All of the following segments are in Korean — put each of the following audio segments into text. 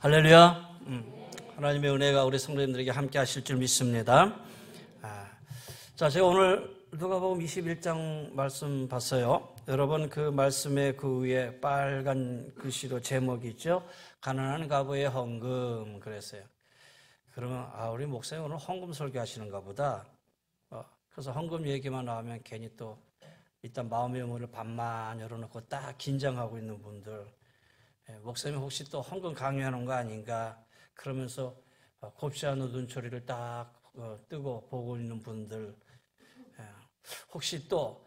할렐루야. 하나님의 은혜가 우리 성도님들에게 함께 하실 줄 믿습니다. 자, 제가 오늘 누가복음 21장 말씀 봤어요. 여러분 그 말씀의 그 위에 빨간 글씨로 제목이 있죠. 가난한 과부의 헌금 그랬어요. 그러면 우리 목사님 오늘 헌금 설교하시는가 보다. 그래서 헌금 얘기만 나오면 괜히 또 일단 마음의 문을 반만 열어놓고 딱 긴장하고 있는 분들, 목사님 혹시 또 헌금 강요하는 거 아닌가 그러면서 곱지 않은 눈초리를 딱 뜨고 보고 있는 분들, 혹시 또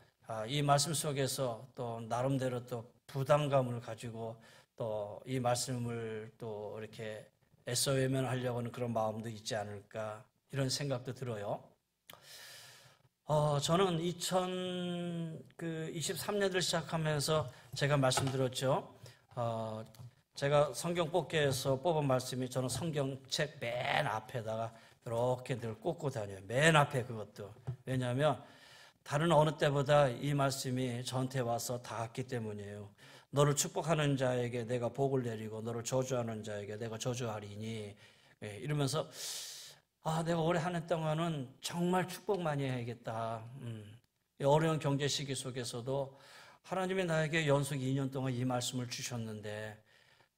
이 말씀 속에서 또 나름대로 또 부담감을 가지고 또 이 말씀을 또 이렇게 애써 외면하려고 하는 그런 마음도 있지 않을까 이런 생각도 들어요. 저는 2023년을 시작하면서 제가 말씀드렸죠. 제가 성경 뽑기에서 뽑은 말씀이 저는 성경책 맨 앞에다가 이렇게 늘 꽂고 다녀요. 맨 앞에 그것도. 왜냐하면 다른 어느 때보다 이 말씀이 저한테 와서 닿았기 때문이에요. 너를 축복하는 자에게 내가 복을 내리고 너를 저주하는 자에게 내가 저주하리니, 이러면서 내가 올해 한 해 동안은 정말 축복 많이 해야겠다. 어려운 경제 시기 속에서도 하나님이 나에게 연속 2년 동안 이 말씀을 주셨는데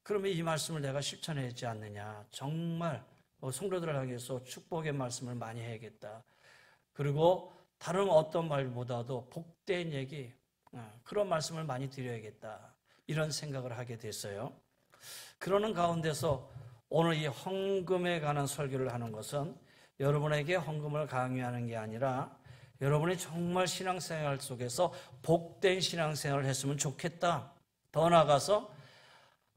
그러면 이 말씀을 내가 실천하지 않느냐. 정말 성도들을 향해서 축복의 말씀을 많이 해야겠다. 그리고 다른 어떤 말보다도 복된 얘기, 그런 말씀을 많이 드려야겠다. 이런 생각을 하게 됐어요. 그러는 가운데서 오늘 이 헌금에 관한 설교를 하는 것은 여러분에게 헌금을 강요하는 게 아니라 여러분이 정말 신앙생활 속에서 복된 신앙생활을 했으면 좋겠다. 더 나아가서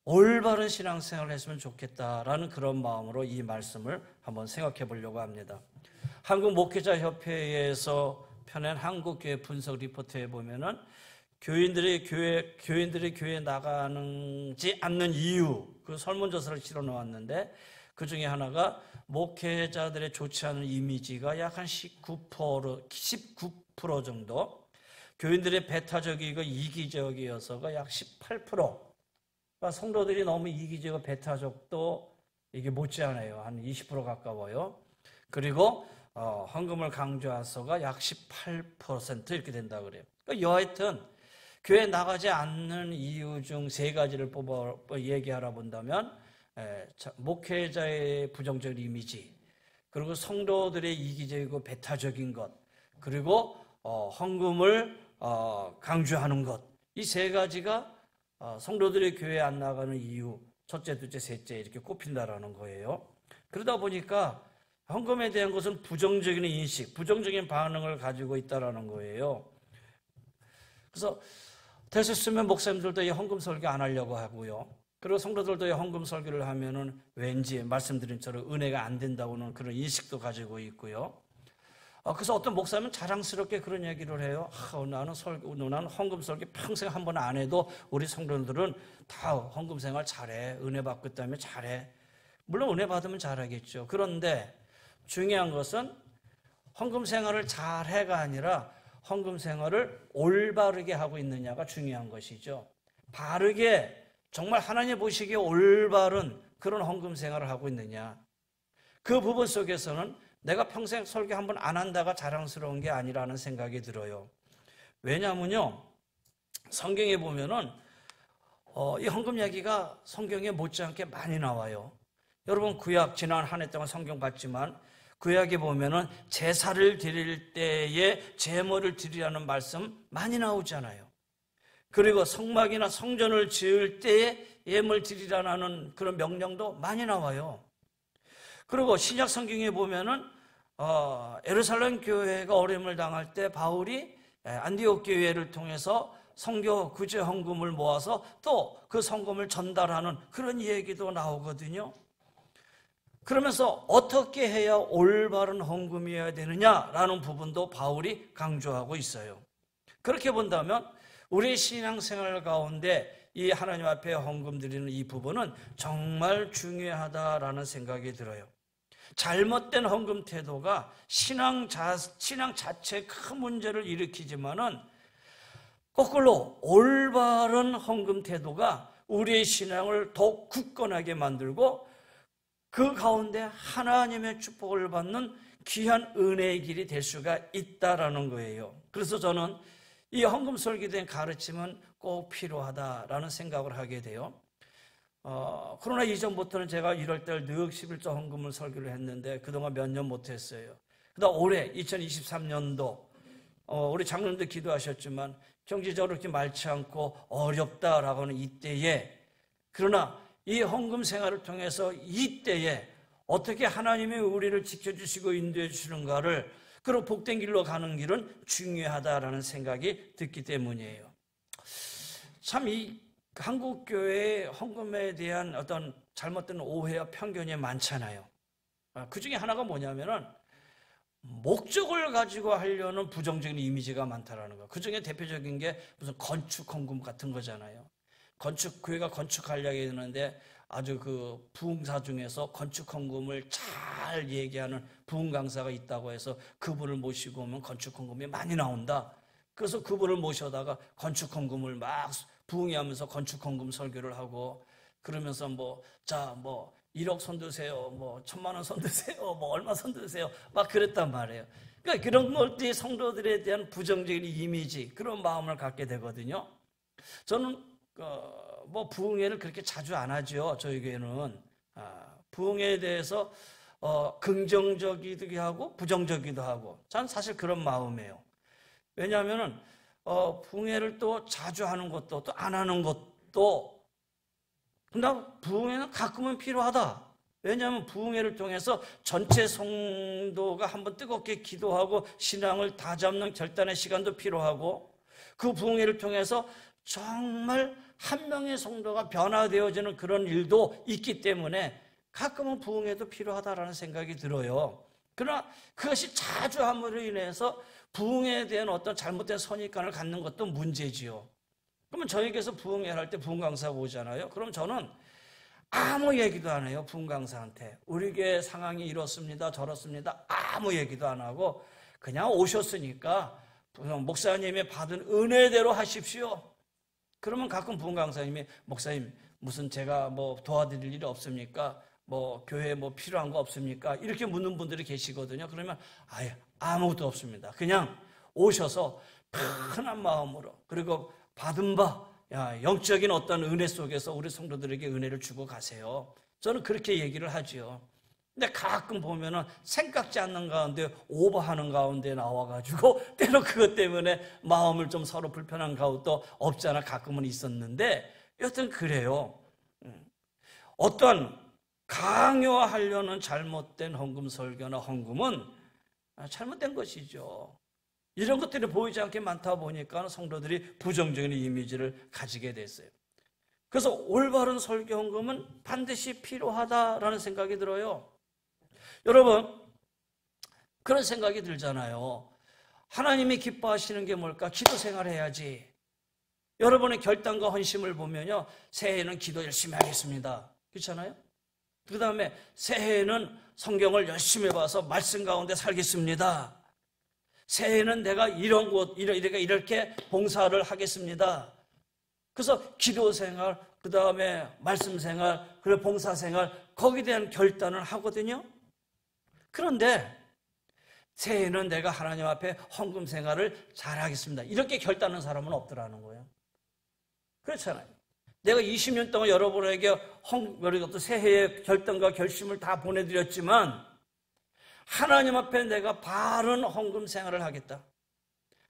올바른 신앙생활을 했으면 좋겠다라는 그런 마음으로 이 말씀을 한번 생각해 보려고 합니다. 한국목회자협회에서 펴낸 한국교회 분석 리포트에 보면은 교인들이 교회에 나가지 않는 이유, 그 설문조사를 실어 놓았는데 그 중에 하나가 목회자들의 좋지 않은 이미지가 약 한 19% 정도, 교인들의 배타적이고 이기적이어서가 약 18%, 그러니까 성도들이 너무 이기적이고 배타적도 이게 못지않아요. 한 20% 가까워요. 그리고 헌금을 강조해서가 약 18% 이렇게 된다 그래요. 그러니까 여하튼 교회 나가지 않는 이유 중 세 가지를 뽑아 얘기하라 본다면, 목회자의 부정적인 이미지, 그리고 성도들의 이기적이고 배타적인 것, 그리고 헌금을 강조하는 것, 이 세 가지가 성도들이 교회에 안 나가는 이유, 첫째, 둘째, 셋째 이렇게 꼽힌다라는 거예요. 그러다 보니까 헌금에 대한 것은 부정적인 인식, 부정적인 반응을 가지고 있다라는 거예요. 그래서 될 수 있으면 목사님들도 이 헌금 설교 안 하려고 하고요. 그리고 성도들도 이 헌금 설교를 하면은 왠지 말씀드린 처럼 은혜가 안 된다고는 그런 인식도 가지고 있고요. 그래서 어떤 목사님은 자랑스럽게 그런 얘기를 해요. 나는 헌금 설교 평생 한 번 안 해도 우리 성도들은 다 헌금 생활 잘해. 은혜 받고 있다면 잘해. 물론 은혜 받으면 잘하겠죠. 그런데 중요한 것은 헌금 생활을 잘해가 아니라 헌금 생활을 올바르게 하고 있느냐가 중요한 것이죠. 바르게 정말 하나님 보시기에 올바른 그런 헌금 생활을 하고 있느냐. 그 부분 속에서는 내가 평생 설교 한 번 안 한다가 자랑스러운 게 아니라는 생각이 들어요. 왜냐하면요, 성경에 보면은 이 헌금 얘기가 성경에 못지않게 많이 나와요. 여러분 구약 지난 한 해 동안 성경 봤지만 구약에 보면은 제사를 드릴 때에 제물을 드리라는 말씀 많이 나오잖아요. 그리고 성막이나 성전을 지을 때에 예물 드리라는 그런 명령도 많이 나와요. 그리고 신약 성경에 보면은 예루살렘 교회가 어려움을 당할 때 바울이 안디옥 교회를 통해서 선교 구제 헌금을 모아서 또 그 헌금을 전달하는 그런 얘기도 나오거든요. 그러면서 어떻게 해야 올바른 헌금이어야 되느냐라는 부분도 바울이 강조하고 있어요. 그렇게 본다면 우리 신앙생활 가운데 이 하나님 앞에 헌금 드리는 이 부분은 정말 중요하다라는 생각이 들어요. 잘못된 헌금 태도가 신앙 자체에 큰 문제를 일으키지만은 거꾸로 올바른 헌금 태도가 우리의 신앙을 더욱 굳건하게 만들고 그 가운데 하나님의 축복을 받는 귀한 은혜의 길이 될 수가 있다라는 거예요. 그래서 저는 이 헌금 설교된 가르침은 꼭 필요하다라는 생각을 하게 돼요. 코로나 이전부터는 제가 1월달 늘 11조 헌금을 설교를 했는데 그동안 몇 년 못했어요. 그다음 올해 2023년도 우리 장로님도 기도하셨지만 경제적으로 그렇게 많지 않고 어렵다라고 하는 이때에, 그러나 이 헌금 생활을 통해서 이때에 어떻게 하나님이 우리를 지켜주시고 인도해 주시는가를, 그런 복된 길로 가는 길은 중요하다라는 생각이 듣기 때문이에요. 참 이 한국교회의 헌금에 대한 어떤 잘못된 오해와 편견이 많잖아요. 그 중에 하나가 뭐냐면은 목적을 가지고 하려는 부정적인 이미지가 많다라는 거. 그 중에 대표적인 게 무슨 건축 헌금 같은 거잖아요. 교회가 건축하려고 했는데 아주 그 부흥사 중에서 건축 헌금을 잘 얘기하는 부흥 강사가 있다고 해서 그분을 모시고 오면 건축 헌금이 많이 나온다. 그래서 그분을 모셔다가 건축 헌금을 막 부흥회하면서 건축 헌금 설교를 하고, 그러면서 1억 손 드세요, 1,000만 원 손 드세요, 얼마 손 드세요, 막 그랬단 말이에요. 그러니까 그런 것들이 성도들에 대한 부정적인 이미지, 그런 마음을 갖게 되거든요. 저는 부흥회를 그렇게 자주 안 하죠. 저희 교회는 부흥회에 대해서 긍정적이기도 하고 부정적이기도 하고, 전 사실 그런 마음이에요. 왜냐하면은 부흥회를 또 자주 하는 것도 또 안 하는 것도, 근데 부흥회는 가끔은 필요하다. 왜냐하면 부흥회를 통해서 전체 성도가 한번 뜨겁게 기도하고 신앙을 다잡는 결단의 시간도 필요하고, 그 부흥회를 통해서 정말 한 명의 성도가 변화되어지는 그런 일도 있기 때문에 가끔은 부흥회도 필요하다라는 생각이 들어요. 그러나 그것이 자주 함으로 인해서 부흥회에 대한 어떤 잘못된 선입관을 갖는 것도 문제지요. 그러면 저에게서 부흥회 할 때 부흥 강사가 오잖아요. 그럼 저는 아무 얘기도 안 해요. 부흥 강사한테 우리 교회 상황이 이렇습니다, 저렇습니다, 아무 얘기도 안 하고 그냥 오셨으니까 목사님이 받은 은혜대로 하십시오. 그러면 가끔 부흥 강사님이 목사님 무슨 제가 도와드릴 일이 없습니까? 교회에 필요한 거 없습니까? 이렇게 묻는 분들이 계시거든요. 그러면 아무것도 없습니다. 그냥 오셔서 편한 마음으로, 그리고 받은 바 영적인 어떤 은혜 속에서 우리 성도들에게 은혜를 주고 가세요. 저는 그렇게 얘기를 하죠. 근데 가끔 보면은 생각지 않는 가운데 오버하는 가운데 나와가지고 때로 그것 때문에 마음을 좀 서로 불편한 가운데도 없잖아. 가끔은 있었는데 여튼 그래요. 어떠한 강요하려는 잘못된 헌금 설교나 헌금은 잘못된 것이죠. 이런 것들이 보이지 않게 많다 보니까 성도들이 부정적인 이미지를 가지게 됐어요. 그래서 올바른 설교 헌금은 반드시 필요하다라는 생각이 들어요. 여러분, 그런 생각이 들잖아요. 하나님이 기뻐하시는 게 뭘까? 기도 생활해야지. 여러분의 결단과 헌심을 보면요, 새해에는 기도 열심히 하겠습니다. 그렇잖아요? 그 다음에 새해에는 성경을 열심히 봐서 말씀 가운데 살겠습니다. 새해에는 내가 이렇게 봉사를 하겠습니다. 그래서 기도 생활, 그 다음에 말씀 생활, 그리고 봉사 생활, 거기에 대한 결단을 하거든요. 그런데 새해에는 내가 하나님 앞에 헌금 생활을 잘하겠습니다, 이렇게 결단하는 사람은 없더라는 거예요. 그렇잖아요. 내가 20년 동안 여러분에게 새해의 결단과 결심을 다 보내드렸지만 하나님 앞에 내가 바른 헌금 생활을 하겠다.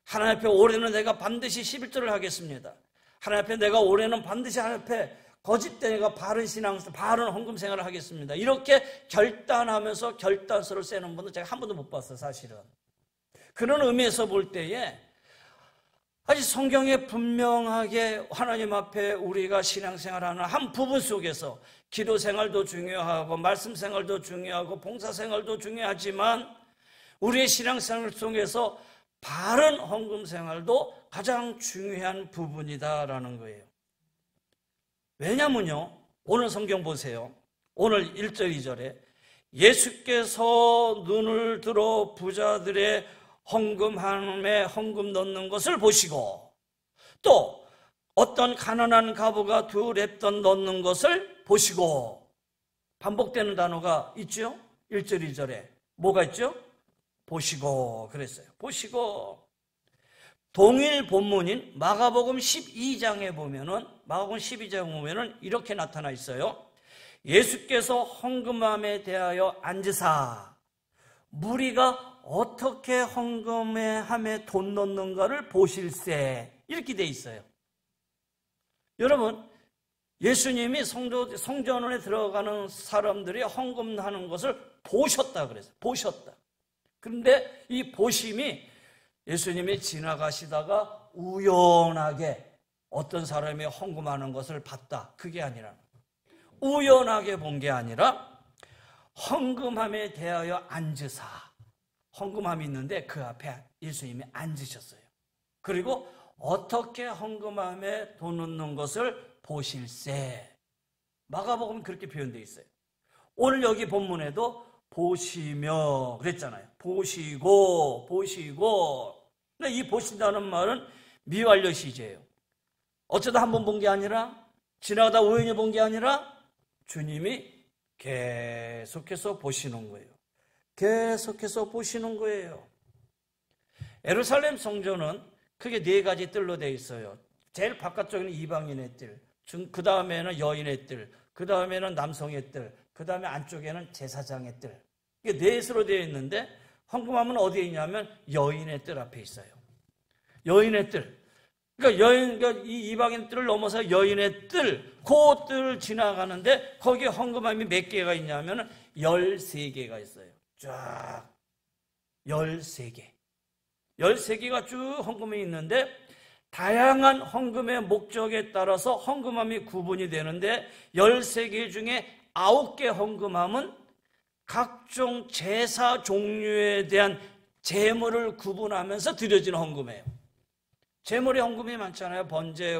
하나님 앞에 올해는 내가 반드시 11조를 하겠습니다. 하나님 앞에 내가 올해는 반드시 하나님 앞에 거짓된 내가 바른 신앙, 바른 헌금 생활을 하겠습니다. 이렇게 결단하면서 결단서를 쓰는 분은 제가 한 번도 못 봤어요, 사실은. 그런 의미에서 볼 때에 아직 성경에 분명하게 하나님 앞에 우리가 신앙생활하는 한 부분 속에서 기도 생활도 중요하고 말씀 생활도 중요하고 봉사 생활도 중요하지만 우리의 신앙생활 속에서 바른 헌금 생활도 가장 중요한 부분이다라는 거예요. 왜냐면요, 오늘 성경 보세요. 오늘 1절 2절에 예수께서 눈을 들어 부자들의 헌금함에 헌금 넣는 것을 보시고 또 어떤 가난한 과부가 2랩돈 넣는 것을 보시고, 반복되는 단어가 있죠? 1절, 2절에. 뭐가 있죠? 보시고 그랬어요. 보시고. 동일 본문인 마가복음 12장에 보면은, 마가복음 12장에 보면은 이렇게 나타나 있어요. 예수께서 헌금함에 대하여 앉으사 무리가 어떻게 헌금함에 돈 넣는가를 보실세, 이렇게 돼 있어요. 여러분, 예수님이 성전원에 들어가는 사람들이 헌금하는 것을 보셨다 그랬어요. 보셨다. 그런데 이 보심이 예수님이 지나가시다가 우연하게 어떤 사람이 헌금하는 것을 봤다, 그게 아니라, 우연하게 본 게 아니라 헌금함에 대하여 앉으사, 헌금함이 있는데 그 앞에 예수님이 앉으셨어요. 그리고 어떻게 헌금함에 돈 넣는 것을 보실세. 마가복음 그렇게 표현되어 있어요. 오늘 여기 본문에도 보시며 그랬잖아요. 보시고. 근데 이 보신다는 말은 미완료 시제예요. 어쩌다 한번 본 게 아니라, 지나가다 우연히 본 게 아니라 주님이 계속해서 보시는 거예요. 계속해서 보시는 거예요. 예루살렘 성전은 크게 4가지 뜰로 되어 있어요. 제일 바깥쪽에는 이방인의 뜰, 그 다음에는 여인의 뜰, 그 다음에는 남성의 뜰, 그 다음에 안쪽에는 제사장의 뜰. 이게 4수로 되어 있는데, 헌금함은 어디에 있냐면 여인의 뜰 앞에 있어요. 여인의 뜰. 그러니까 이 이방인 뜰을 넘어서 여인의 뜰, 그 뜰을 지나가는데 거기에 헌금함이 몇 개가 있냐면 13개가 있어요. 쫙 13개. 13개가 쭉 헌금이 있는데, 다양한 헌금의 목적에 따라서 헌금함이 구분이 되는데, 13개 중에 9개 헌금함은 각종 제사 종류에 대한 제물을 구분하면서 드려지는 헌금이에요. 제물의 헌금이 많잖아요. 번제,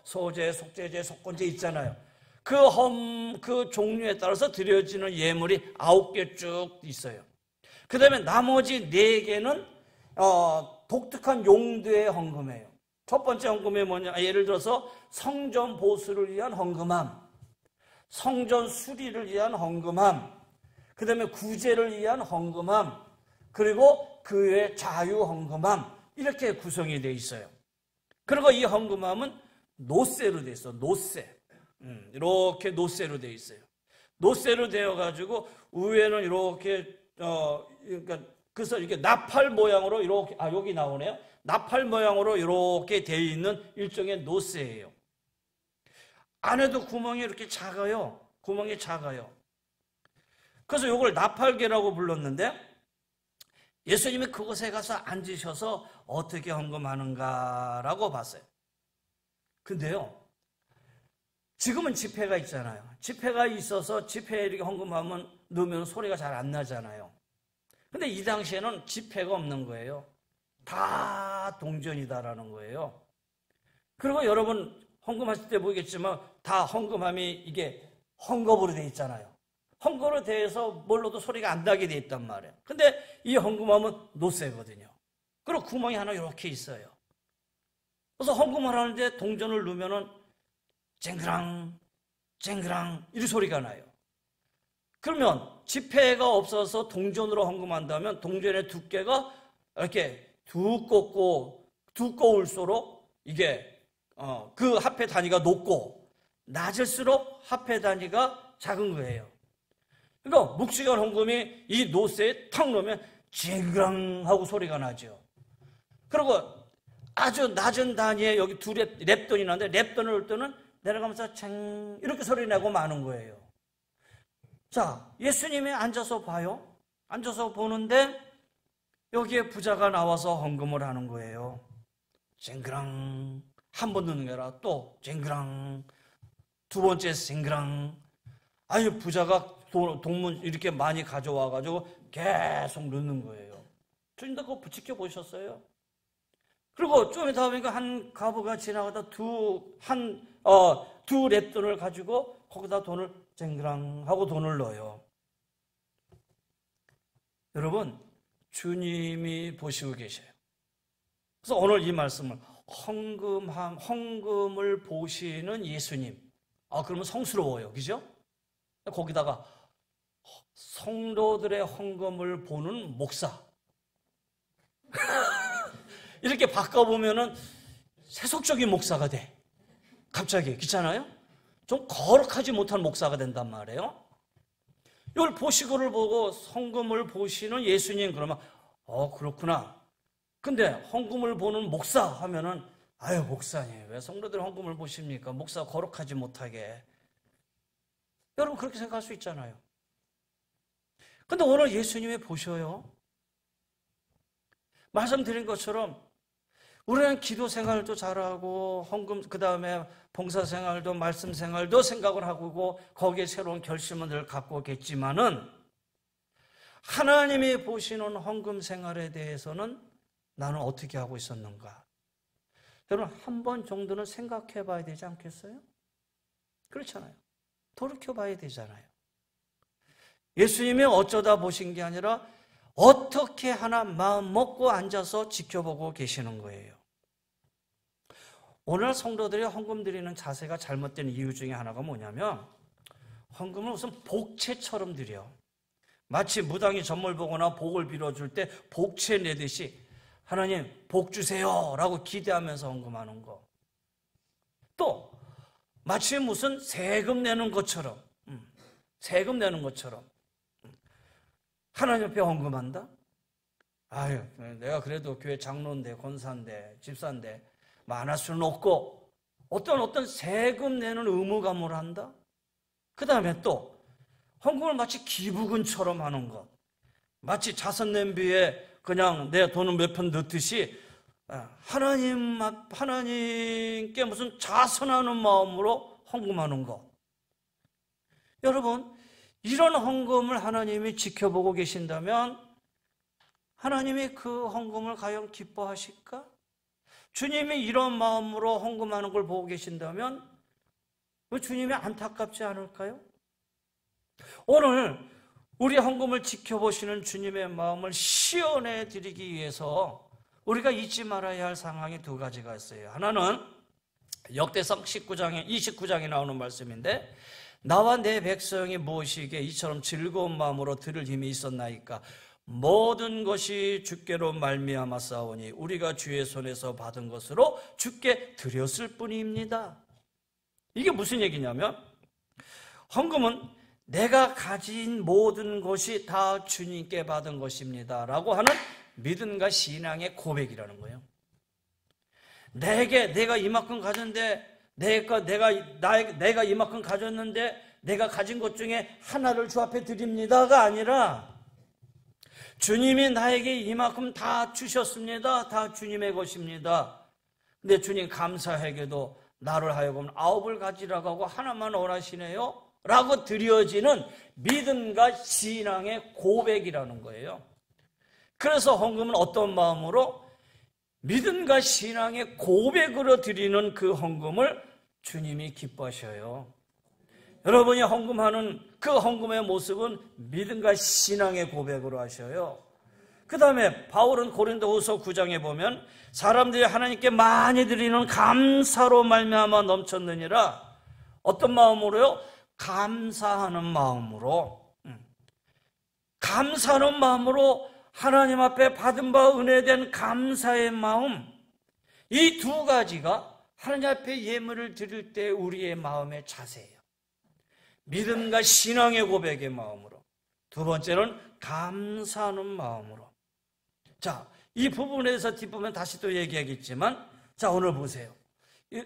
소제, 속제제, 속건제 있잖아요. 그 종류에 따라서 드려지는 예물이 9개 쭉 있어요. 그 다음에 나머지 4개는 독특한 용도의 헌금이에요. 첫 번째 헌금이 뭐냐? 예를 들어서 성전 보수를 위한 헌금함, 성전 수리를 위한 헌금함, 그 다음에 구제를 위한 헌금함, 그리고 그 외 자유 헌금함, 이렇게 구성이 되어 있어요. 그리고 이 헌금함은 노쇠로 되어 있어요. 노쇠. 이렇게 노쇠로 되어 있어요. 노쇠로 되어가지고 위에는 이렇게 그래서 이렇게 나팔 모양으로 이렇게, 여기 나오네요. 나팔 모양으로 이렇게 되어 있는 일종의 노쇠예요. 안에도 구멍이 이렇게 작아요. 구멍이 작아요. 그래서 이걸 나팔개라고 불렀는데, 예수님이 그곳에 가서 앉으셔서 어떻게 헌금하는가라고 봤어요. 근데요, 지금은 지폐가 있잖아요. 지폐가 있어서 지폐에 이렇게 헌금하면 넣으면 소리가 잘 안 나잖아요. 근데 이 당시에는 지폐가 없는 거예요. 다 동전이다라는 거예요. 그리고 여러분 헌금하실 때 보겠지만 다 헌금함이 이게 헝겊으로 되어 있잖아요. 헝겊으로 되어서 뭘로도 소리가 안 나게 되어 있단 말이에요. 근데 이 헌금함은 노쇠거든요. 그리고 구멍이 하나 이렇게 있어요. 그래서 헌금을 하는데 동전을 넣으면은 쨍그랑 쨍그랑 이 소리가 나요. 그러면 지폐가 없어서 동전으로 헌금한다면 동전의 두께가 이렇게 두꺼울수록 이게 그 화폐 단위가 높고 낮을수록 화폐 단위가 작은 거예요. 그러니까 묵시간 헌금이 이 노쇠에 탁 넣으면 징그랑 하고 소리가 나죠. 그리고 아주 낮은 단위에 여기 랩돈이 나는데 랩돈을 넣을 때는 내려가면서 챈 이렇게 소리 내고 마는 거예요. 자, 예수님이 앉아서 봐요. 앉아서 보는데 여기에 부자가 나와서 헌금을 하는 거예요. 쨍그랑 한 번 넣는 게 아니라 또 쨍그랑 두 번째 쨍그랑. 아니 부자가 동문 이렇게 많이 가져와가지고 계속 넣는 거예요. 주님도 그거 지켜보셨어요. 그리고 좀 이따 보니까 한 과부가 지나가다 두 랩돈을 가지고 거기다 돈을 쨍그랑 하고 돈을 넣어요. 여러분, 주님이 보시고 계셔요. 그래서 오늘 이 말씀을 헌금을 보시는 예수님. 그러면 성스러워요. 그죠? 거기다가 성도들의 헌금을 보는 목사. 이렇게 바꿔보면은 세속적인 목사가 돼. 갑자기. 그렇잖아요? 좀 거룩하지 못한 목사가 된단 말이에요. 이걸 보시고를 보고 헌금을 보시는 예수님 그러면 그렇구나. 근데 헌금을 보는 목사 하면은 아유 목사님 왜 성도들 헌금을 보십니까? 목사 거룩하지 못하게. 여러분 그렇게 생각할 수 있잖아요. 근데 오늘 예수님이 보셔요. 말씀드린 것처럼 우리는 기도 생활도 잘하고 헌금 그다음에 봉사 생활도 말씀 생활도 생각을 하고 거기에 새로운 결심을 늘 갖고 오겠지만은 하나님이 보시는 헌금 생활에 대해서는 나는 어떻게 하고 있었는가? 여러분 한 번 정도는 생각해 봐야 되지 않겠어요? 그렇잖아요. 돌이켜 봐야 되잖아요. 예수님이 어쩌다 보신 게 아니라 어떻게 하나 마음 먹고 앉아서 지켜보고 계시는 거예요. 오늘 성도들이 헌금 드리는 자세가 잘못된 이유 중에 하나가 뭐냐면 헌금을 우선 복채처럼 드려. 마치 무당이 점을 보거나 복을 빌어줄 때 복채 내듯이 하나님 복 주세요 라고 기대하면서 헌금하는 거. 또 마치 무슨 세금 내는 것처럼 하나님 앞에 헌금한다? 아유 내가 그래도 교회 장로인데 권사인데 집사인데 많을 수는 없고 어떤 세금 내는 의무감을 한다? 그 다음에 또 헌금을 마치 기부금처럼 하는 것. 마치 자선 냄비에 그냥 내 돈을 몇 푼 넣듯이 하나님께 무슨 자선하는 마음으로 헌금하는 것. 여러분 이런 헌금을 하나님이 지켜보고 계신다면 하나님이 그 헌금을 과연 기뻐하실까? 주님이 이런 마음으로 헌금하는 걸 보고 계신다면 주님이 안타깝지 않을까요? 오늘 우리 헌금을 지켜보시는 주님의 마음을 시원해 드리기 위해서 우리가 잊지 말아야 할 상황이 두 가지가 있어요. 하나는 역대상 29장에 나오는 말씀인데 나와 내 백성이 무엇이기에 이처럼 즐거운 마음으로 들을 힘이 있었나이까 모든 것이 주께로 말미암아 싸우니 우리가 주의 손에서 받은 것으로 주께 드렸을 뿐입니다. 이게 무슨 얘기냐면 헌금은 내가 가진 모든 것이 다 주님께 받은 것입니다 라고 하는 믿음과 신앙의 고백이라는 거예요. 내가 이만큼 가졌는데 내가 이만큼 가졌는데 내가 가진 것 중에 하나를 주 앞에 드립니다가 아니라 주님이 나에게 이만큼 다 주셨습니다. 다 주님의 것입니다. 근데 주님 감사하게도 나를 하여금 9을 가지라고 하고 하나만 원하시네요 라고 드려지는 믿음과 신앙의 고백이라는 거예요. 그래서 헌금은 어떤 마음으로? 믿음과 신앙의 고백으로 드리는 그 헌금을 주님이 기뻐하셔요. 여러분이 헌금하는 그 헌금의 모습은 믿음과 신앙의 고백으로 하셔요. 그 다음에 바울은 고린도후서 9장에 보면 사람들이 하나님께 많이 드리는 감사로 말미암아 넘쳤느니라. 어떤 마음으로요? 감사하는 마음으로. 감사하는 마음으로 하나님 앞에 받은 바 은혜된 감사의 마음. 이 두 가지가 하나님 앞에 예물을 드릴 때 우리의 마음의 자세예요. 믿음과 신앙의 고백의 마음으로. 두 번째는 감사하는 마음으로. 자, 이 부분에서 뒷부분 다시 또 얘기하겠지만, 자, 오늘 보세요.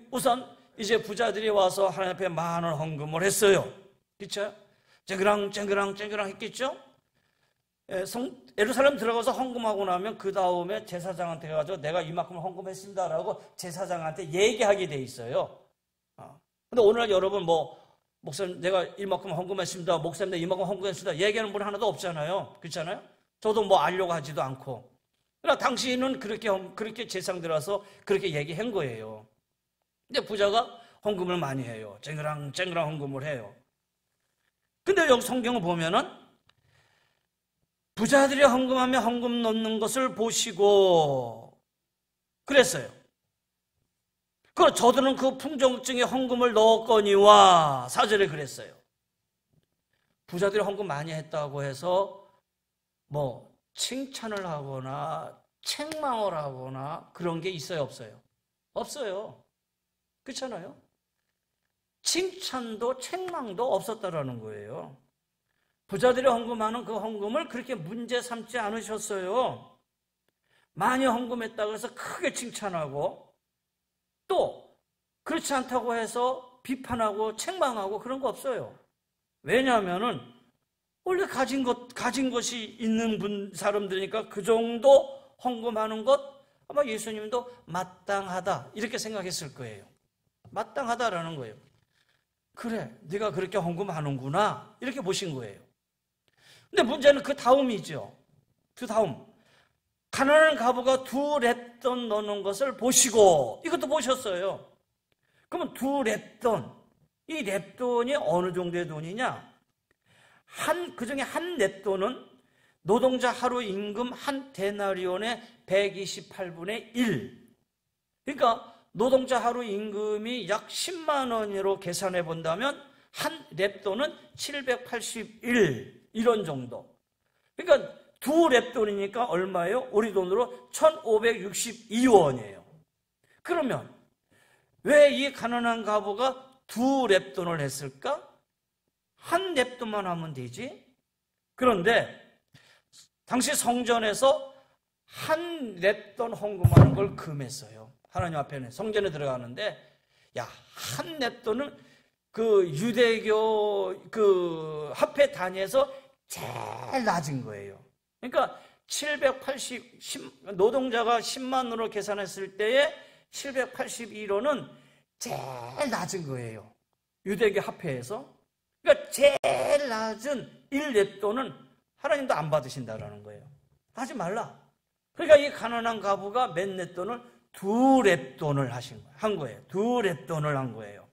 우선 이제 부자들이 와서 하나님 앞에 많은 헌금을 했어요. 그렇죠? 쨍그랑 했겠죠? 예루살렘 들어가서 헌금하고 나면 그 다음에 제사장한테 가서 내가 이만큼 헌금했습니다라고 제사장한테 얘기하게 돼 있어요. 근데 오늘 여러분 목사님 내가 이만큼 헌금했습니다. 목사님 내가 이만큼 헌금했습니다. 얘기하는 분 하나도 없잖아요. 그렇잖아요? 저도 알려고 하지도 않고. 그러나 당시에는 그렇게 제사장 들어와서 그렇게 얘기한 거예요. 근데 부자가 헌금을 많이 해요. 쨍그랑 헌금을 해요. 근데 여기 성경을 보면은 부자들이 헌금하며 헌금 넣는 것을 보시고 그랬어요. 그 저들은 그 풍족증에 헌금을 넣었거니와 4절에 그랬어요. 부자들이 헌금 많이 했다고 해서 뭐 칭찬을 하거나 책망을 하거나 그런 게 있어요, 없어요? 없어요. 그렇잖아요. 칭찬도 책망도 없었다라는 거예요. 부자들이 헌금하는 그 헌금을 그렇게 문제 삼지 않으셨어요. 많이 헌금했다고 해서 크게 칭찬하고 또 그렇지 않다고 해서 비판하고 책망하고 그런 거 없어요. 왜냐하면은 원래 가진 것이 있는 사람들이니까 그 정도 헌금하는 것 아마 예수님도 마땅하다 이렇게 생각했을 거예요. 마땅하다라는 거예요. 그래, 네가 그렇게 헌금하는구나 이렇게 보신 거예요. 근데 문제는 그 다음이죠. 그 다음 가난한 과부가 2렙돈 넣는 것을 보시고 이것도 보셨어요. 그러면 2렙돈, 이 렙돈이 어느 정도의 돈이냐? 그중에 한 렙돈은 노동자 하루 임금 한 데나리온의 128분의 1. 그러니까 노동자 하루 임금이 약 10만 원으로 계산해 본다면 한 렙돈은 781 이런 정도. 그러니까 2렙돈이니까 얼마예요? 우리 돈으로 1562원이에요. 그러면 왜 이 가난한 과부가 2렙돈을 했을까? 한 렙돈만 하면 되지. 그런데 당시 성전에서 한 렙돈 헌금하는 걸 금했어요. 하나님 앞에는 성전에 들어가는데 야, 한 렙돈은 그 유대교 그 화폐 단위에서 제일 낮은 거예요. 그러니까 노동자가 10만으로 계산했을 때에 781원은 제일 낮은 거예요. 유대교 화폐에서. 그러니까 제일 낮은 1렙돈은 하나님도 안 받으신다라는 거예요. 하지 말라. 그러니까 이 가난한 과부가 몇 렙돈을 2렙돈을 한 거예요. 2렙돈을 한 거예요.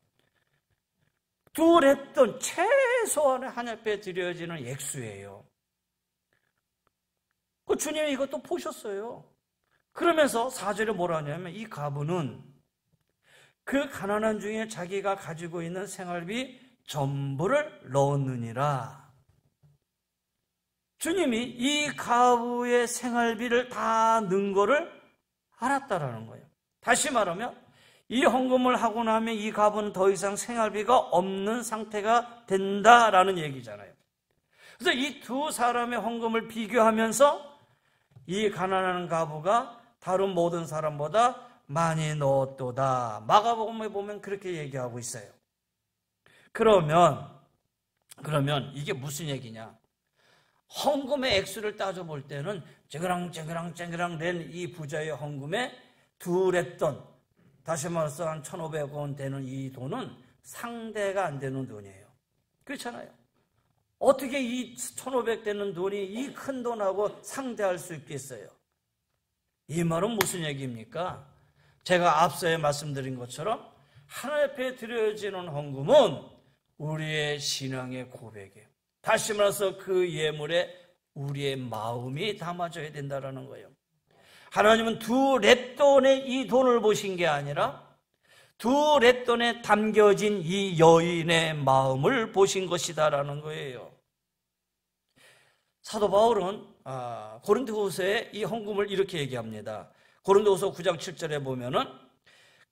2렙돈 최소한의 한 앞에 드려지는 액수예요. 그 주님이 이것도 보셨어요. 그러면서 4절에 뭐라 하냐면 이 과부는 그 가난한 중에 자기가 가지고 있는 생활비 전부를 넣었느니라. 주님이 이 과부의 생활비를 다 넣은 거를 알았다라는 거예요. 다시 말하면 이 헌금을 하고 나면 이 과부는 더 이상 생활비가 없는 상태가 된다라는 얘기잖아요. 그래서 이 두 사람의 헌금을 비교하면서 이 가난한 과부가 다른 모든 사람보다 많이 넣었도다. 마가복음에 보면 그렇게 얘기하고 있어요. 그러면 이게 무슨 얘기냐? 헌금의 액수를 따져볼 때는 쨍그랑 된 이 부자의 헌금에 2렙돈, 다시 말해서 한 1,500원 되는 이 돈은 상대가 안 되는 돈이에요. 그렇잖아요. 어떻게 이 1,500 되는 돈이 이 큰 돈하고 상대할 수 있겠어요? 이 말은 무슨 얘기입니까? 제가 앞서에 말씀드린 것처럼 하나님 앞에 드려지는 헌금은 우리의 신앙의 고백이에요. 다시 말해서 그 예물에 우리의 마음이 담아져야 된다는 거예요. 하나님은 2렙돈의 이 돈을 보신 게 아니라 2렙돈에 담겨진 이 여인의 마음을 보신 것이다라는 거예요. 사도 바울은 고린도후서에 이 헌금을 이렇게 얘기합니다. 고린도후서 9장 7절에 보면은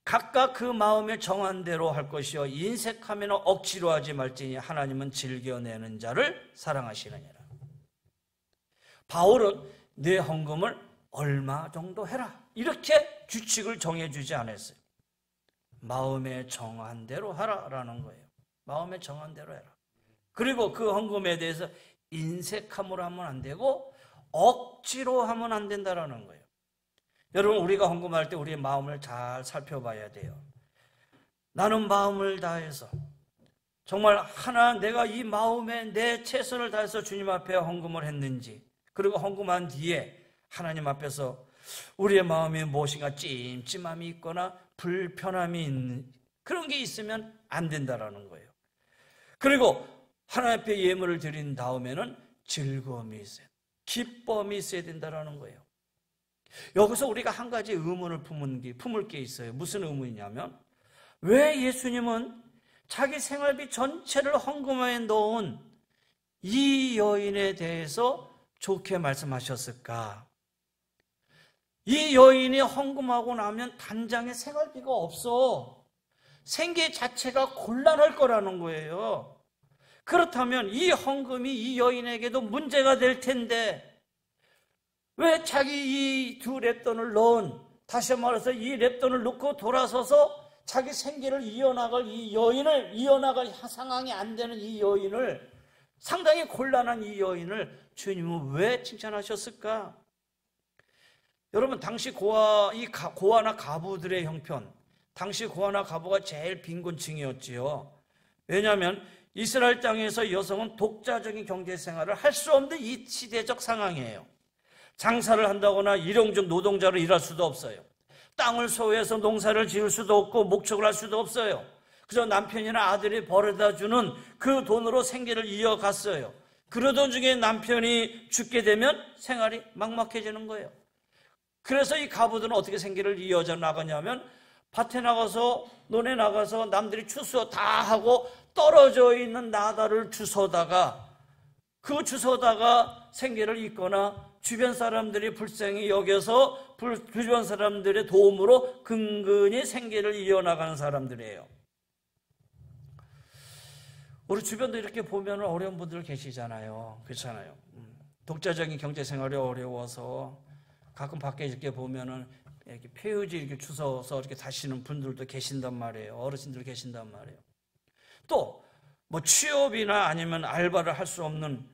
각각 그 마음에 정한 대로 할 것이요 인색하면 억지로 하지 말지니 하나님은 즐겨내는 자를 사랑하시느니라. 바울은 내 헌금을 얼마 정도 해라 이렇게 규칙을 정해주지 않았어요. 마음에 정한 대로 하라라는 거예요. 마음에 정한 대로 해라. 그리고 그 헌금에 대해서 인색함으로 하면 안 되고 억지로 하면 안 된다라는 거예요. 여러분, 우리가 헌금할 때 우리의 마음을 잘 살펴봐야 돼요. 나는 마음을 다해서 정말 내가 이 마음에 내 최선을 다해서 주님 앞에 헌금을 했는지, 그리고 헌금한 뒤에 하나님 앞에서 우리의 마음에 무엇인가 찜찜함이 있거나 불편함이 있는 그런 게 있으면 안 된다라는 거예요. 그리고 하나님 앞에 예물을 드린 다음에는 즐거움이 있어요. 기쁨이 있어야 된다라는 거예요. 여기서 우리가 한 가지 의문을 품을 게 있어요. 무슨 의문이냐면, 왜 예수님은 자기 생활비 전체를 헌금에 넣은 이 여인에 대해서 좋게 말씀하셨을까? 이 여인이 헌금하고 나면 단장에 생활비가 없어. 생계 자체가 곤란할 거라는 거예요. 그렇다면 이 헌금이 이 여인에게도 문제가 될 텐데, 왜 자기 이 두 렙돈을 넣은, 다시 말해서 이 렙돈을 넣고 돌아서서 자기 생계를 이어나갈 상황이 안 되는 이 여인을, 상당히 곤란한 이 여인을 주님은 왜 칭찬하셨을까? 여러분, 당시 고아나 가부들의 형편, 당시 고아나 가부가 제일 빈곤층이었지요. 왜냐하면 이스라엘 땅에서 여성은 독자적인 경제 생활을 할 수 없는 이 시대적 상황이에요. 장사를 한다거나 일용직 노동자로 일할 수도 없어요. 땅을 소유해서 농사를 지을 수도 없고 목축을 할 수도 없어요. 그래서 남편이나 아들이 벌어다주는 그 돈으로 생계를 이어갔어요. 그러던 중에 남편이 죽게 되면 생활이 막막해지는 거예요. 그래서 이 가부들은 어떻게 생계를 이어져 나가냐면, 밭에 나가서, 논에 나가서 남들이 추수 다 하고 떨어져 있는 나다를 주워다가, 그 주워다가 생계를 잇거나, 주변 사람들이 불쌍히 여겨서 주변 사람들의 도움으로 근근히 생계를 이어나가는 사람들이에요. 우리 주변도 이렇게 보면 어려운 분들 계시잖아요. 그렇잖아요. 독자적인 경제 생활이 어려워서 가끔 밖에 이렇게 보면은 이렇게 폐유지 이렇게 주워서 이렇게 다시는 분들도 계신단 말이에요. 어르신들 계신단 말이에요. 또 뭐 취업이나 아니면 알바를 할 수 없는,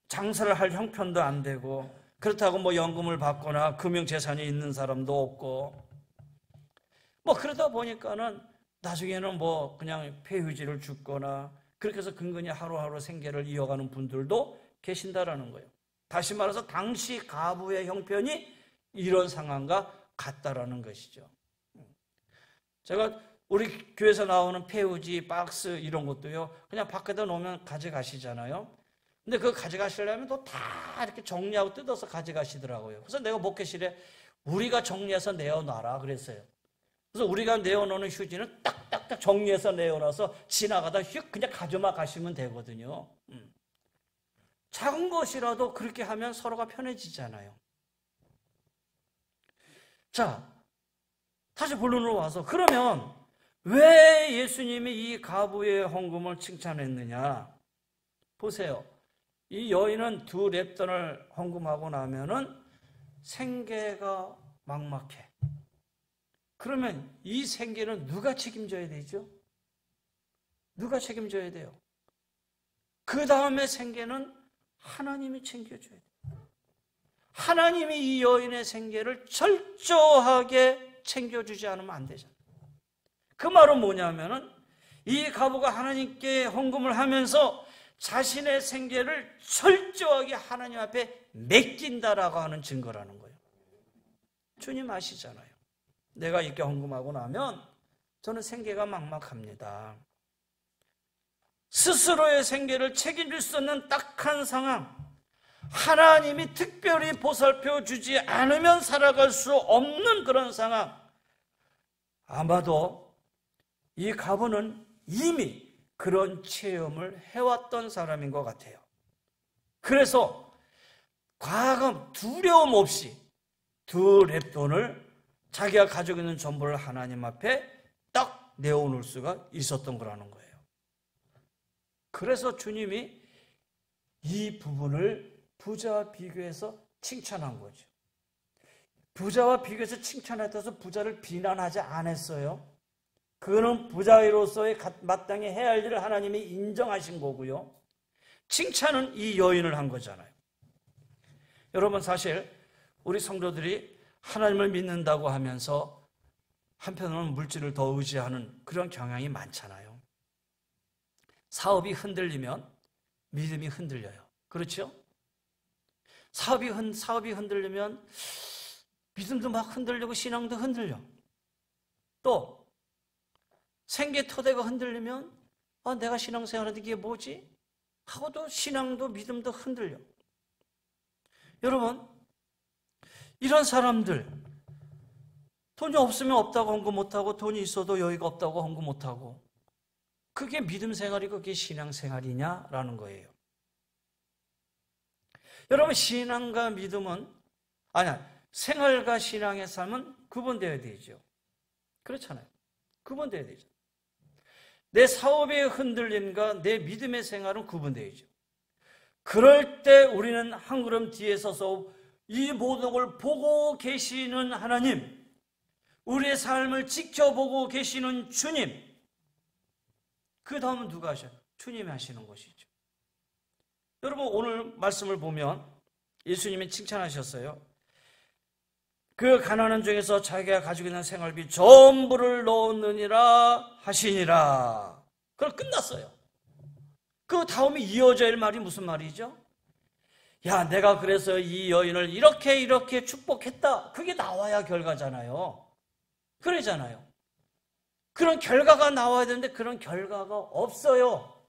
장사를 할 형편도 안 되고, 그렇다고 뭐 연금을 받거나 금융재산이 있는 사람도 없고, 뭐 그러다 보니까는 나중에는 뭐 그냥 폐유지를 줍거나 그렇게 해서 근근히 하루하루 생계를 이어가는 분들도 계신다라는 거예요. 다시 말해서 당시 가부의 형편이 이런 상황과 같다라는 것이죠. 제가 우리 교회에서 나오는 폐유지, 박스 이런 것도요, 그냥 밖에다 놓으면 가져가시잖아요. 근데 그거 가져가시려면 또 다 이렇게 정리하고 뜯어서 가져가시더라고요. 그래서 내가 목회실에 우리가 정리해서 내어놔라 그랬어요. 그래서 우리가 내어놓는 휴지는 딱딱딱 정리해서 내어놔서 지나가다 휙 그냥 가져만 가시면 되거든요. 작은 것이라도 그렇게 하면 서로가 편해지잖아요. 자, 다시 본론으로 와서, 그러면 왜 예수님이 이 가부의 헌금을 칭찬했느냐? 보세요. 이 여인은 두 렙돈을 헌금하고 나면은 생계가 막막해. 그러면 이 생계는 누가 책임져야 되죠? 누가 책임져야 돼요? 그 다음에 생계는 하나님이 챙겨줘야 돼요. 하나님이 이 여인의 생계를 철저하게 챙겨주지 않으면 안 되잖아요. 그 말은 뭐냐면은, 이 가부가 하나님께 헌금을 하면서 자신의 생계를 철저하게 하나님 앞에 맡긴다라고 하는 증거라는 거예요. 주님 아시잖아요. 내가 이렇게 헌금하고 나면 저는 생계가 막막합니다. 스스로의 생계를 책임질 수 없는 딱한 상황, 하나님이 특별히 보살펴 주지 않으면 살아갈 수 없는 그런 상황, 아마도 이 가부는 이미 그런 체험을 해왔던 사람인 것 같아요. 그래서 과감, 두려움 없이 두 렙돈을, 자기가 가지고 있는 전부를 하나님 앞에 딱 내어놓을 수가 있었던 거라는 거예요. 그래서 주님이 이 부분을 부자와 비교해서 칭찬한 거죠. 부자와 비교해서 칭찬했다서 부자를 비난하지 않았어요. 그거는 부자로서의 마땅히 해야 할 일을 하나님이 인정하신 거고요. 칭찬은 이 여인을 한 거잖아요. 여러분, 사실 우리 성도들이 하나님을 믿는다고 하면서 한편으로는 물질을 더 의지하는 그런 경향이 많잖아요. 사업이 흔들리면 믿음이 흔들려요. 그렇죠? 사업이 흔들리면 믿음도 막 흔들리고 신앙도 흔들려. 또 생계 토대가 흔들리면 내가 신앙생활하는데 이게 뭐지? 하고도 신앙도 믿음도 흔들려. 여러분, 이런 사람들, 돈이 없으면 없다고 헌금 못하고 돈이 있어도 여유가 없다고 헌금 못하고, 그게 믿음 생활이고 그게 신앙 생활이냐라는 거예요. 여러분, 신앙과 믿음은, 생활과 신앙의 삶은 구분되어야 되죠. 그렇잖아요. 구분되어야 되죠. 내 사업의 흔들림과 내 믿음의 생활은 구분되어야죠. 그럴 때 우리는 한 걸음 뒤에 서서 이 모든 걸 보고 계시는 하나님, 우리의 삶을 지켜보고 계시는 주님, 그 다음은 누가 하셔요? 주님이 하시는 것이죠. 여러분, 오늘 말씀을 보면 예수님이 칭찬하셨어요. 그 가난한 중에서 자기가 가지고 있는 생활비 전부를 넣느니라 하시니라. 그럼 끝났어요. 그 다음에 이어져야 할 말이 무슨 말이죠? 야, 내가 그래서 이 여인을 이렇게 축복했다. 그게 나와야 결과잖아요. 그러잖아요. 그런 결과가 나와야 되는데 그런 결과가 없어요.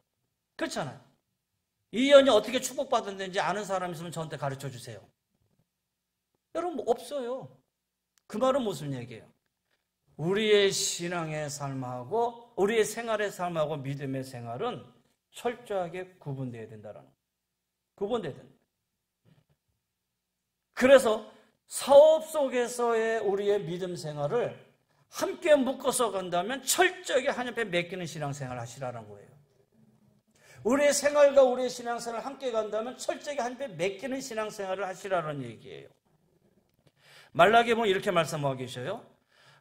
그렇잖아요. 이 여인이 어떻게 축복받았는지 아는 사람 있으면 저한테 가르쳐 주세요. 여러분, 없어요. 그 말은 무슨 얘기예요? 우리의 신앙의 삶하고 우리의 생활의 삶하고 믿음의 생활은 철저하게 구분되어야 된다는 거예요. 구분되어야 된다. 그래서 사업 속에서의 우리의 믿음 생활을 함께 묶어서 간다면 철저하게 하나님 앞에 맡기는 신앙생활을 하시라는 거예요. 우리의 생활과 우리의 신앙생활을 함께 간다면 철저하게 하나님 앞에 맡기는 신앙생활을 하시라는 얘기예요. 말라기에 보면 이렇게 말씀하고 계셔요.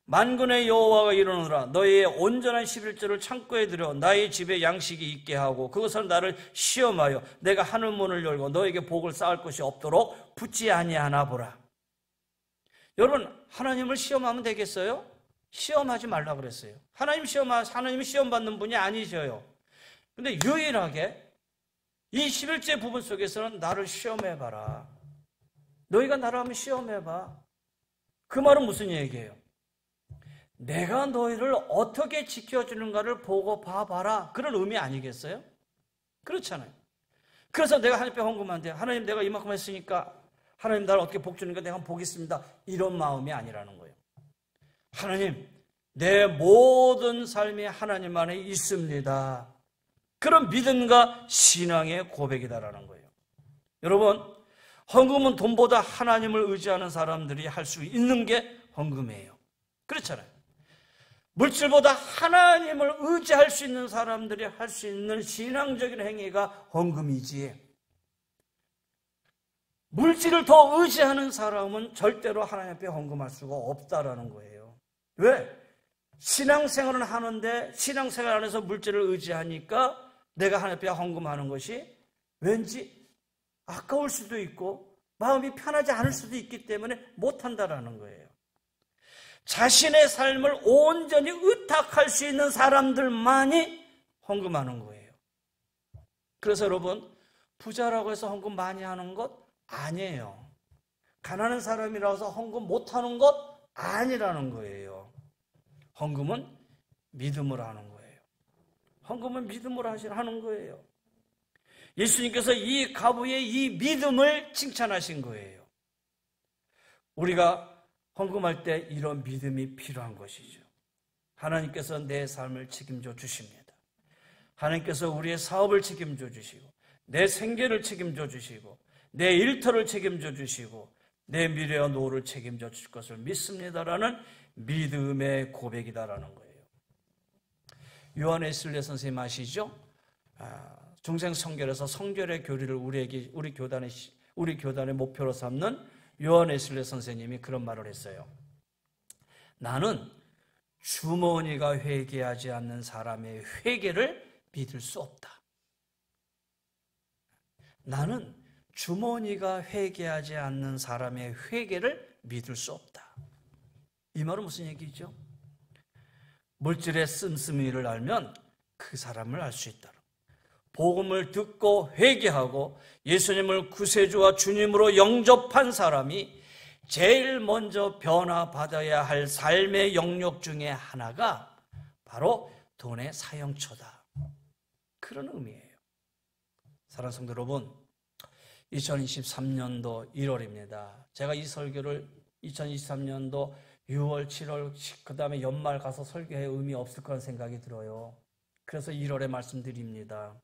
만군의 여호와가 이르노라, 너희의 온전한 11조를 창고에 들여 나의 집에 양식이 있게 하고 그것을 나를 시험하여 내가 하늘 문을 열고 너에게 복을 쌓을 것이 없도록 붙지 아니하나 보라. 여러분, 하나님을 시험하면 되겠어요? 시험하지 말라 그랬어요. 하나님이 시험 받는 분이 아니셔요. 근데 유일하게 이 11제 부분 속에서는 나를 시험해봐라. 너희가 나를 한번 시험해봐. 그 말은 무슨 얘기예요? 내가 너희를 어떻게 지켜주는가를 보고 봐봐라. 그런 의미 아니겠어요? 그렇잖아요. 그래서 내가 하나님 앞에 헌금하는데 하나님, 내가 이만큼 했으니까 하나님 나를 어떻게 복 주는가 내가 한번 보겠습니다. 이런 마음이 아니라는 거예요. 하나님, 내 모든 삶이 하나님 안에 있습니다. 그런 믿음과 신앙의 고백이다라는 거예요. 여러분, 헌금은 돈보다 하나님을 의지하는 사람들이 할 수 있는 게 헌금이에요. 그렇잖아요. 물질보다 하나님을 의지할 수 있는 사람들이 할 수 있는 신앙적인 행위가 헌금이지. 물질을 더 의지하는 사람은 절대로 하나님 앞에 헌금할 수가 없다라는 거예요. 왜? 신앙생활은 하는데 신앙생활 안에서 물질을 의지하니까 내가 하나님 앞에 헌금하는 것이 왠지 아까울 수도 있고 마음이 편하지 않을 수도 있기 때문에 못한다라는 거예요. 자신의 삶을 온전히 의탁할 수 있는 사람들만이 헌금하는 거예요. 그래서 여러분, 부자라고 해서 헌금 많이 하는 것 아니에요. 가난한 사람이라서 헌금 못하는 것 아니라는 거예요. 헌금은 믿음으로 하는 거예요. 헌금은 믿음으로 하는 거예요. 예수님께서 이 가부의 이 믿음을 칭찬하신 거예요. 우리가 헌금할 때 이런 믿음이 필요한 것이죠. 하나님께서 내 삶을 책임져 주십니다. 하나님께서 우리의 사업을 책임져 주시고 내 생계를 책임져 주시고 내 일터를 책임져 주시고 내 미래와 노후를 책임져 주실 것을 믿습니다라는 믿음의 고백이다라는 거예요. 요한 웨슬리 선생님 아시죠? 중생 성결에서 성결의 교리를 우리 교단의 목표로 삼는 요한 웨슬리 선생님이 그런 말을 했어요. 나는 주머니가 회개하지 않는 사람의 회개를 믿을 수 없다. 나는 주머니가 회개하지 않는 사람의 회개를 믿을 수 없다. 이 말은 무슨 얘기죠? 물질의 씀씀이를 알면 그 사람을 알 수 있다. 복음을 듣고 회개하고 예수님을 구세주와 주님으로 영접한 사람이 제일 먼저 변화받아야 할 삶의 영역 중에 하나가 바로 돈의 사형처다. 그런 의미예요. 사랑하는 성도 여러분, 2023년도 1월입니다. 제가 이 설교를 2023년도 6월, 7월, 그 다음에 연말 가서 설교해 의미 없을 거라는 생각이 들어요. 그래서 1월에 말씀드립니다.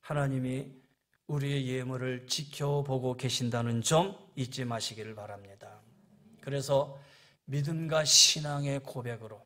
하나님이 우리의 예물을 지켜보고 계신다는 점 잊지 마시기를 바랍니다. 그래서 믿음과 신앙의 고백으로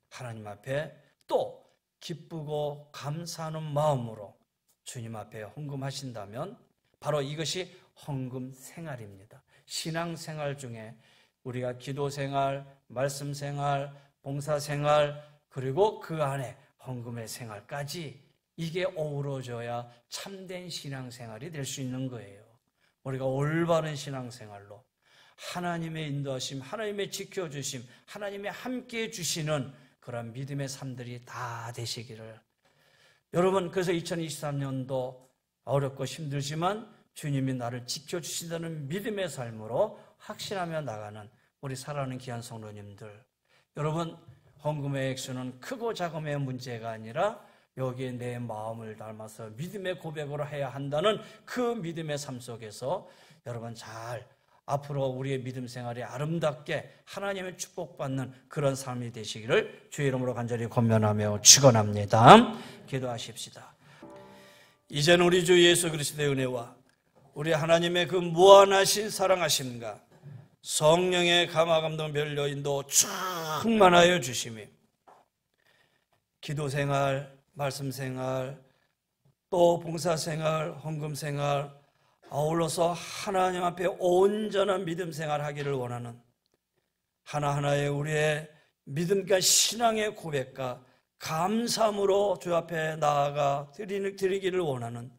하나님 앞에 또 기쁘고 감사하는 마음으로 주님 앞에 헌금하신다면 바로 이것이 헌금 생활입니다. 신앙 생활 중에 우리가 기도 생활, 말씀 생활, 봉사 생활, 그리고 그 안에 헌금의 생활까지 이게 어우러져야 참된 신앙 생활이 될 수 있는 거예요. 우리가 올바른 신앙 생활로 하나님의 인도하심, 하나님의 지켜주심, 하나님의 함께해 주시는 그런 믿음의 삶들이 다 되시기를. 여러분, 그래서 2023년도 어렵고 힘들지만 주님이 나를 지켜주신다는 믿음의 삶으로 확신하며 나가는 우리 사랑하는 귀한 성도님들, 여러분, 헌금의 액수는 크고 작음의 문제가 아니라 여기에 내 마음을 담아서 믿음의 고백으로 해야 한다는 그 믿음의 삶 속에서 여러분 잘 앞으로 우리의 믿음 생활이 아름답게 하나님의 축복받는 그런 삶이 되시기를 주의 이름으로 간절히 권면하며 축원합니다. 기도하십시다. 이제는 우리 주 예수 그리스도의 은혜와 우리 하나님의 그 무한하신 사랑하심과 성령의 감화감동 변료인도 충만하여 주심이 기도생활, 말씀생활, 또 봉사생활, 헌금생활 아울러서 하나님 앞에 온전한 믿음생활 하기를 원하는 하나하나의 우리의 믿음과 신앙의 고백과 감사함으로 주 앞에 나아가 드리기를 원하는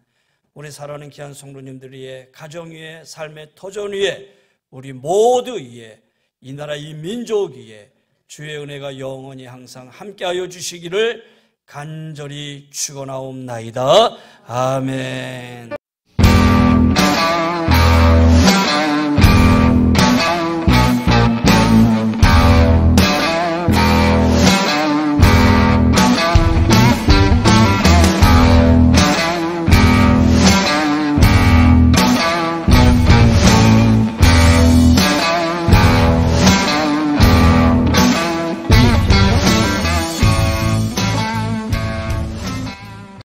우리 사랑하는 귀한 성도님들의 가정 위에 삶의 터전 위에 우리 모두 위에 이 나라 이 민족 위에 주의 은혜가 영원히 항상 함께하여 주시기를 간절히 축원하옵나이다. 아멘.